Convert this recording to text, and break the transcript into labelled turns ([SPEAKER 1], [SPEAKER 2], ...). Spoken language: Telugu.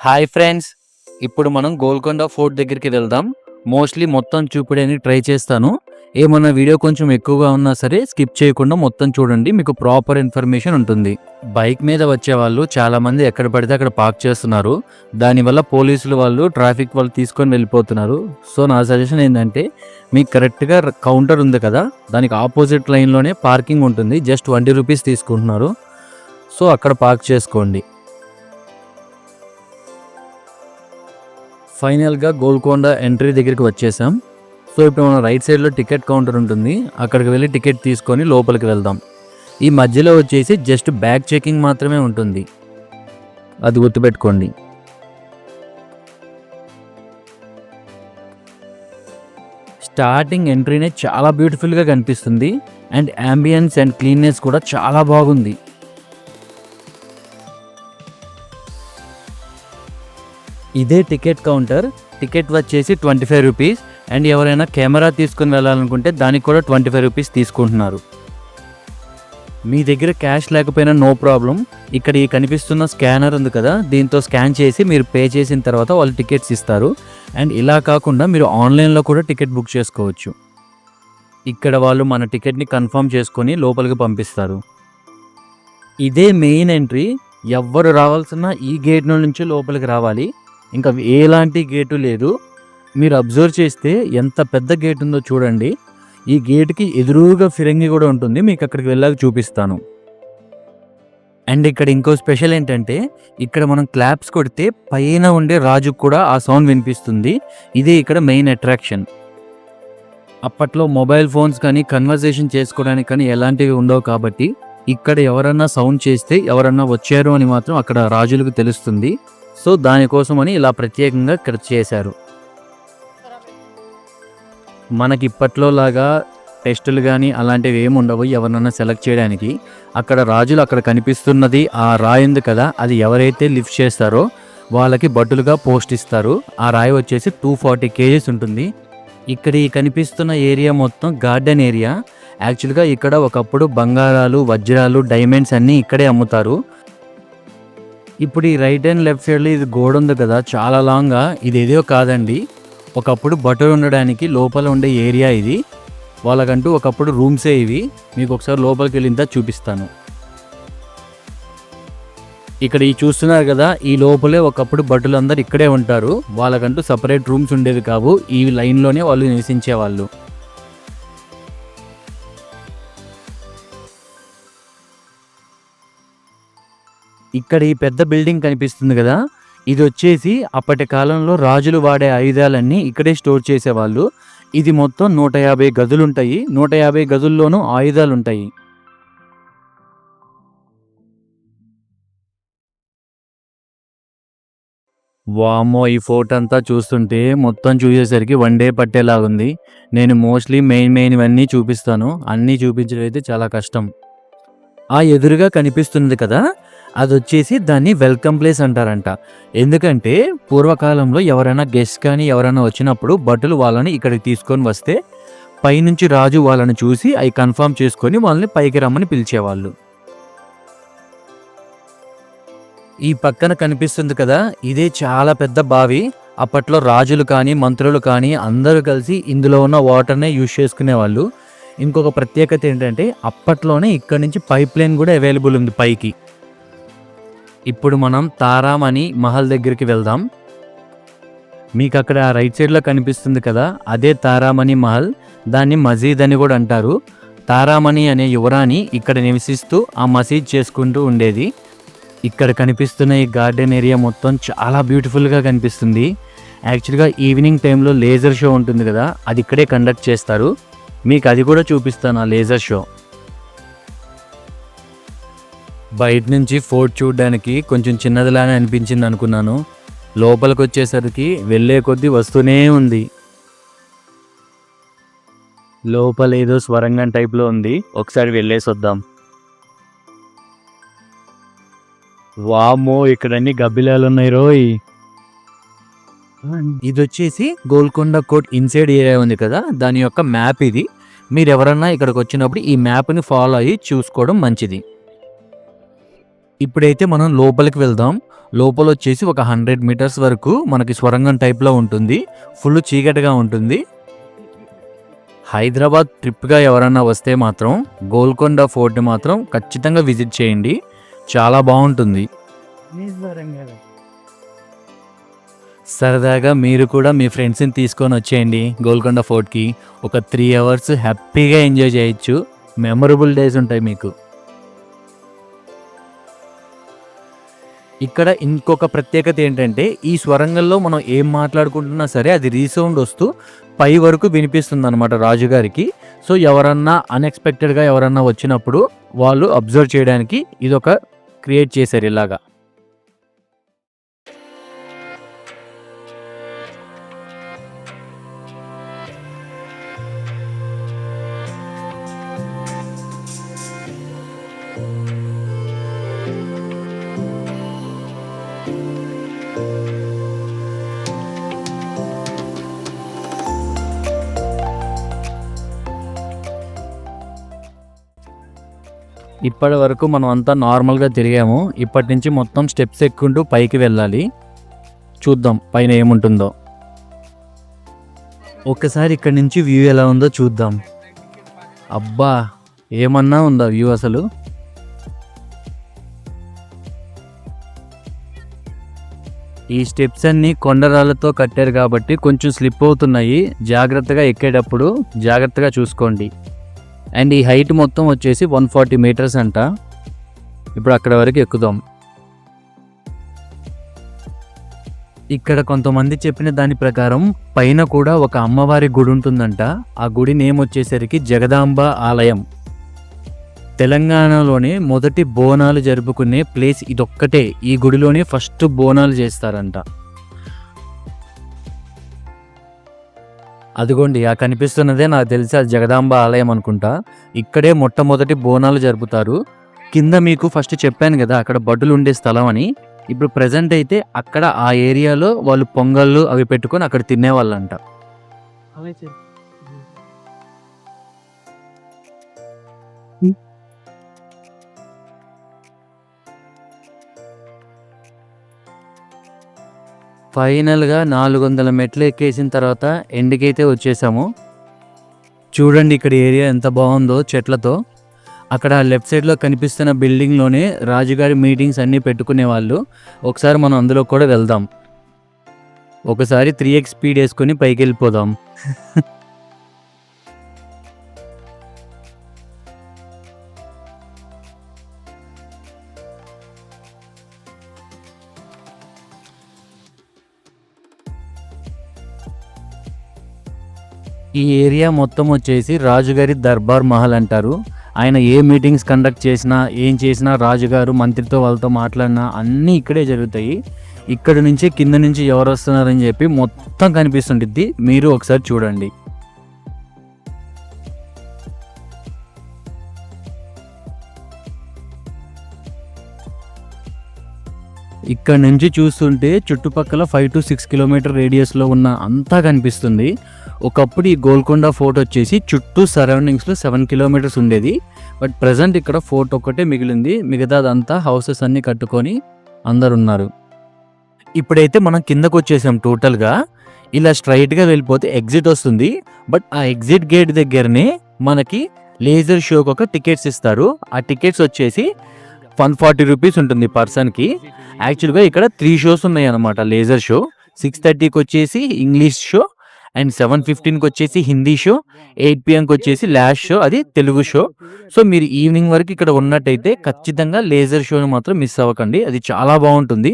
[SPEAKER 1] హాయ్ ఫ్రెండ్స్, ఇప్పుడు మనం గోల్కొండ ఫోర్ట్ దగ్గరికి వెళ్దాం. మోస్ట్లీ మొత్తం చూపడానికి ట్రై చేస్తాను. ఏమన్నా వీడియో కొంచెం ఎక్కువగా ఉన్నా సరే స్కిప్ చేయకుండా మొత్తం చూడండి, మీకు ప్రాపర్ ఇన్ఫర్మేషన్ ఉంటుంది. బైక్ మీద వచ్చే వాళ్ళు చాలామంది ఎక్కడ పడితే అక్కడ పార్క్ చేస్తున్నారు. దానివల్ల పోలీసులు వాళ్ళు ట్రాఫిక్ వాళ్ళు తీసుకొని వెళ్ళిపోతున్నారు. సో నా సజెషన్ ఏంటంటే, మీకు కరెక్ట్గా కౌంటర్ ఉంది కదా, దానికి ఆపోజిట్ లైన్లోనే పార్కింగ్ ఉంటుంది. జస్ట్ 20 రూపీస్ తీసుకుంటున్నారు. సో అక్కడ పార్క్ చేసుకోండి. ఫైనల్గా గోల్కొండ ఎంట్రీ దగ్గరికి వచ్చేసాం. సో ఇప్పుడు మనం రైట్ సైడ్లో టికెట్ కౌంటర్ ఉంటుంది, అక్కడికి వెళ్ళి టికెట్ తీసుకొని లోపలికి వెళ్దాం. ఈ మధ్యలో వచ్చేసి జస్ట్ బ్యాగ్ చెకింగ్ మాత్రమే ఉంటుంది, అది గుర్తుపెట్టుకోండి. స్టార్టింగ్ ఎంట్రీనే చాలా బ్యూటిఫుల్గా కనిపిస్తుంది అండ్ అంబియన్స్ అండ్ క్లీన్నెస్ కూడా చాలా బాగుంది. ఇదే టికెట్ కౌంటర్. టికెట్ వచ్చేసి 25 రూపీస్ అండ్ ఎవరైనా కెమెరా తీసుకుని వెళ్ళాలనుకుంటే దానికి కూడా 25 రూపీస్ తీసుకుంటున్నారు. మీ దగ్గర క్యాష్ లేకపోయినా నో ప్రాబ్లం, ఇక్కడ ఈ కనిపిస్తున్న స్కానర్ ఉంది కదా, దీంతో స్కాన్ చేసి మీరు పే చేసిన తర్వాత వాళ్ళు టికెట్స్ ఇస్తారు. అండ్ ఇలా కాకుండా మీరు ఆన్లైన్లో కూడా టికెట్ బుక్ చేసుకోవచ్చు. ఇక్కడ వాళ్ళు మన టికెట్ని కన్ఫర్మ్ చేసుకొని లోపలికి పంపిస్తారు. ఇదే మెయిన్ ఎంట్రీ. ఎవ్వరు రావాల్సిన ఈ గేట్ నుంచి లోపలికి రావాలి, ఇంకా ఎలాంటి గేటు లేదు. మీరు అబ్జర్వ్ చేస్తే ఎంత పెద్ద గేట్ ఉందో చూడండి. ఈ గేట్కి ఎదురుగా ఫిరంగి కూడా ఉంటుంది, మీకు అక్కడికి వెళ్ళాక చూపిస్తాను. అండ్ ఇక్కడ ఇంకో స్పెషల్ ఏంటంటే, ఇక్కడ మనం క్లాప్స్ కొడితే పైన ఉండే రాజుకు కూడా ఆ సౌండ్ వినిపిస్తుంది. ఇదే ఇక్కడ మెయిన్ అట్రాక్షన్. అప్పట్లో మొబైల్ ఫోన్స్ కానీ కన్వర్సేషన్ చేసుకోవడానికి కానీ ఎలాంటివి ఉండవు కాబట్టి ఇక్కడ ఎవరన్నా సౌండ్ చేస్తే ఎవరన్నా వచ్చారు అని మాత్రం అక్కడ రాజులకు తెలుస్తుంది. సో దానికోసమని ఇలా ప్రత్యేకంగా ఇక్కడ చేశారు. మనకి ఇప్పట్లో లాగా టెస్టులు కానీ అలాంటివి ఏమి ఉండవు ఎవరినన్నా సెలెక్ట్ చేయడానికి. అక్కడ రాజులు అక్కడ కనిపిస్తున్నది ఆ రాయి ఉంది కదా, అది ఎవరైతే లిఫ్ట్ చేస్తారో వాళ్ళకి బట్టులుగా పోస్ట్ ఇస్తారు. ఆ రాయి వచ్చేసి 240 kgs ఉంటుంది. ఇక్కడ ఈ కనిపిస్తున్న ఏరియా మొత్తం గార్డెన్ ఏరియా. యాక్చువల్గా ఇక్కడ ఒకప్పుడు బంగారాలు, వజ్రాలు, డైమండ్స్ అన్నీ ఇక్కడే అమ్ముతారు. ఇప్పుడు ఈ రైట్ అండ్ లెఫ్ట్ సైడ్లో ఇది గోడ ఉంది కదా, చాలా లాంగ్గా, ఇది ఏదో కాదండి. ఒకప్పుడు బట్టలు ఉండడానికి లోపల ఉండే ఏరియా ఇది. వాళ్ళకంటూ ఒకప్పుడు రూమ్సే ఇవి. మీకు ఒకసారి లోపలికి వెళ్ళిందా చూపిస్తాను. ఇక్కడ ఈ చూస్తున్నారు కదా, ఈ లోపలే ఒకప్పుడు బట్టలు అందరు ఇక్కడే ఉంటారు. వాళ్ళకంటూ సపరేట్ రూమ్స్ ఉండేవి కావు, ఈ లైన్లోనే వాళ్ళు నివసించేవాళ్ళు. ఇక్కడ ఈ పెద్ద బిల్డింగ్ కనిపిస్తుంది కదా, ఇది వచ్చేసి అప్పటి కాలంలో రాజులు వాడే ఆయుధాలన్నీ ఇక్కడే స్టోర్ చేసేవాళ్ళు. ఇది మొత్తం 150 గదులు ఉంటాయి. 150 గదుల్లోనూ ఆయుధాలు ఉంటాయి. వామ్మో, ఈ ఫోర్ట్ అంతా చూస్తుంటే మొత్తం చూసేసరికి 1 డే పట్టేలాగుంది. నేను మోస్ట్లీ మెయిన్ ఇవన్నీ చూపిస్తాను, అన్నీ చూపించడం అయితే చాలా కష్టం. ఆ ఎదురుగా కనిపిస్తుంది కదా, అది వచ్చేసి దాన్ని వెల్కమ్ ప్లేస్ అంటారంట. ఎందుకంటే పూర్వకాలంలో ఎవరైనా గెస్ట్ కానీ ఎవరైనా వచ్చినప్పుడు భటులు వాళ్ళని ఇక్కడికి తీసుకొని వస్తే పైనుంచి రాజు వాళ్ళని చూసి అవి కన్ఫర్మ్ చేసుకొని వాళ్ళని పైకి రమ్మని పిలిచేవాళ్ళు. ఈ పక్కన కనిపిస్తుంది కదా, ఇదే చాలా పెద్ద బావి. అప్పట్లో రాజులు కానీ మంత్రులు కానీ అందరూ కలిసి ఇందులో ఉన్న వాటర్నే యూజ్ చేసుకునేవాళ్ళు. ఇంకొక ప్రత్యేకత ఏంటంటే, అప్పట్లోనే ఇక్కడ నుంచి పైప్ లైన్ కూడా అవైలబుల్ ఉంది పైకి. ఇప్పుడు మనం తారామణి మహల్ దగ్గరికి వెళ్దాం. మీకు అక్కడ రైట్ సైడ్లో కనిపిస్తుంది కదా, అదే తారామణి మహల్. దాన్ని మసీద్ అని కూడా అంటారు. తారామణి అనే యువరాణి ఇక్కడ నివసిస్తూ ఆ మసీద్ చేసుకుంటూ ఉండేది. ఇక్కడ కనిపిస్తున్న ఈ గార్డెన్ ఏరియా మొత్తం చాలా బ్యూటిఫుల్గా కనిపిస్తుంది. యాక్చువల్గా ఈవినింగ్ టైంలో లేజర్ షో ఉంటుంది కదా, అది ఇక్కడే కండక్ట్ చేస్తారు. మీకు అది కూడా చూపిస్తాను, ఆ లేజర్ షో. బయట నుంచి ఫోర్ట్ చూడడానికి కొంచెం చిన్నదిలానే అనిపించింది అనుకున్నాను. లోపలికి వచ్చేసరికి వెళ్ళే కొద్దీ వస్తూనే ఉంది. లోపల ఏదో స్వరంగం టైప్లో ఉంది, ఒకసారి వెళ్ళేసి వద్దాం. వామ్మో, ఇక్కడ అన్ని గబ్బిలాలు ఉన్నాయి రోయ్. ఇది వచ్చేసి గోల్కొండ కోట్ ఇన్సైడ్ ఏరియా ఉంది కదా, దాని యొక్క మ్యాప్ ఇది. మీరు ఎవరన్నా ఇక్కడికి వచ్చినప్పుడు ఈ మ్యాప్ని ఫాలో అయ్యి చూసుకోవడం మంచిది. ఇప్పుడైతే మనం లోపలికి వెళ్దాం. లోపల వచ్చేసి ఒక 100 మీటర్స్ వరకు మనకి స్వరంగం టైప్‌లో ఉంటుంది. ఫుల్ చీకటిగా ఉంటుంది. హైదరాబాద్ ట్రిప్‌గా ఎవరన్నా వస్తే మాత్రం గోల్కొండ ఫోర్ట్‌ని మాత్రం ఖచ్చితంగా విజిట్ చేయండి. చాలా బావుంటుంది. సరదాగా మీరు కూడా మీ ఫ్రెండ్స్‌ని తీసుకొని వచ్చేయండి గోల్కొండ ఫోర్ట్‌కి. ఒక 3 అవర్స్ హ్యాపీగా ఎంజాయ్ చేయొచ్చు. మెమరబుల్ డేస్ ఉంటాయి మీకు. ఇక్కడ ఇంకొక ప్రత్యేకత ఏంటంటే, ఈ స్వరంగంలో మనం ఏం మాట్లాడుకుంటున్నా సరే అది రీసౌండ్ వస్తూ పై వరకు వినిపిస్తుందనమాట రాజుగారికి. సో, ఎవరన్నా అన్‌ఎక్స్‌పెక్టెడ్‌గా ఎవరన్నా వచ్చినప్పుడు వాళ్ళు అబ్జర్వ్ చేయడానికి ఇదొక క్రియేట్ చేశారు ఇలాగా. ఇప్పటి వరకు మనం అంతా నార్మల్‌గా తిరిగాము. ఇప్పటి నుంచి మొత్తం స్టెప్స్ ఎక్కుంటూ పైకి వెళ్ళాలి. చూద్దాం పైన ఏముంటుందో. ఒక్కసారి ఇక్కడి నుంచి వ్యూ ఎలా ఉందో చూద్దాం. అబ్బా! ఏమన్నా ఉందా వ్యూ అసలు. ఈ స్టెప్స్ అన్నీ కొండరాళ్ళతో కట్టారు కాబట్టి కొంచెం స్లిప్ అవుతున్నాయి. జాగ్రత్తగా ఎక్కేటప్పుడు జాగ్రత్తగా చూసుకోండి. అండ్ ఈ హైట్ మొత్తం వచ్చేసి 140 మీటర్స్ అంట. ఇప్పుడు అక్కడ వరకు ఎక్కుదాం. ఇక్కడ కొంతమంది చెప్పిన దాని ప్రకారం పైన కూడా ఒక అమ్మవారి గుడి ఉంటుందంట. ఆ గుడి నేమ్ వచ్చేసరికి జగదాంబ ఆలయం. తెలంగాణలోనే మొదటి బోనాలు జరుపుకునే ప్లేస్ ఇదొక్కటే. ఈ గుడిలోనే ఫస్ట్ బోనాలు చేస్తారంట. అదిగోండి ఆ కనిపిస్తున్నదే నాకు తెలిసి అది జగదాంబ ఆలయం అనుకుంటా. ఇక్కడే మొట్టమొదటి బోనాలు జరుపుతారు. కింద మీకు ఫస్ట్ చెప్పాను కదా అక్కడ బడ్డులు ఉండే స్థలం అని. ఇప్పుడు ప్రెజెంట్ అయితే అక్కడ ఆ ఏరియాలో వాళ్ళు పొంగళ్ళు అవి పెట్టుకొని అక్కడ తినేవాళ్ళంట. ఫైనల్‌గా 400 మెట్లు ఎక్కేసిన తర్వాత ఎండ్‌కైతే వచ్చేసాము. చూడండి ఇక్కడ ఏరియా ఎంత బాగుందో చెట్లతో. అక్కడ లెఫ్ట్ సైడ్‌లో కనిపిస్తున్న బిల్డింగ్‌లోనే రాజుగారి మీటింగ్స్ అన్నీ పెట్టుకునేవాళ్ళు. ఒకసారి మనం అందులో కూడా వెళ్దాం. ఒకసారి 3x స్పీడ్ వేసుకొని పైకెళ్ళిపోదాం. ఈ ఏరియా మొత్తం వచ్చేసి రాజుగారి దర్బార్ మహల్ అంటారు. ఆయన ఏ మీటింగ్స్ కండక్ట్ చేసినా ఏం చేసినా రాజుగారు మంత్రితో వాళ్ళతో మాట్లాడినా అన్నీ ఇక్కడే జరుగుతాయి. ఇక్కడ నుంచి కింద నుంచి ఎవరు వస్తున్నారని చెప్పి మొత్తం కనిపిస్తుంటుంది. మీరు ఒకసారి చూడండి. ఇక్కడ నుంచి చూస్తుంటే చుట్టుపక్కల 5 to 6 కిలోమీటర్ రేడియస్లో ఉన్న అంతా కనిపిస్తుంది. ఒకప్పుడు ఈ గోల్కొండ ఫోర్ట్ వచ్చేసి చుట్టూ సరౌండింగ్స్లో 7 కిలోమీటర్స్ ఉండేది. బట్ ప్రజెంట్ ఇక్కడ ఫోర్ట్ ఒక్కటే మిగిలింది. మిగతాదంతా హౌసెస్ అన్నీ కట్టుకొని అందరు ఉన్నారు. ఇప్పుడైతే మనం కిందకు వచ్చేసాం టోటల్గా. ఇలా స్ట్రైట్గా వెళ్ళిపోతే ఎగ్జిట్ వస్తుంది. బట్ ఆ ఎగ్జిట్ గేట్ దగ్గరనే మనకి లేజర్ షోకి ఒక టికెట్స్ ఇస్తారు. ఆ టికెట్స్ వచ్చేసి 140 రూపీస్ ఉంటుంది పర్సన్కి. యాక్చువల్గా ఇక్కడ 3 షోస్ ఉన్నాయి అన్నమాట. లేజర్ షో 6:30కి వచ్చేసి ఇంగ్లీష్ షో, అండ్ 7:15కి వచ్చేసి హిందీ షో, 8 PM వచ్చేసి లాస్ట్ షో, అది తెలుగు షో. సో మీరు ఈవినింగ్ వరకు ఇక్కడ ఉన్నట్టయితే ఖచ్చితంగా లేజర్ షోని మాత్రం మిస్ అవ్వకండి. అది చాలా బాగుంటుంది.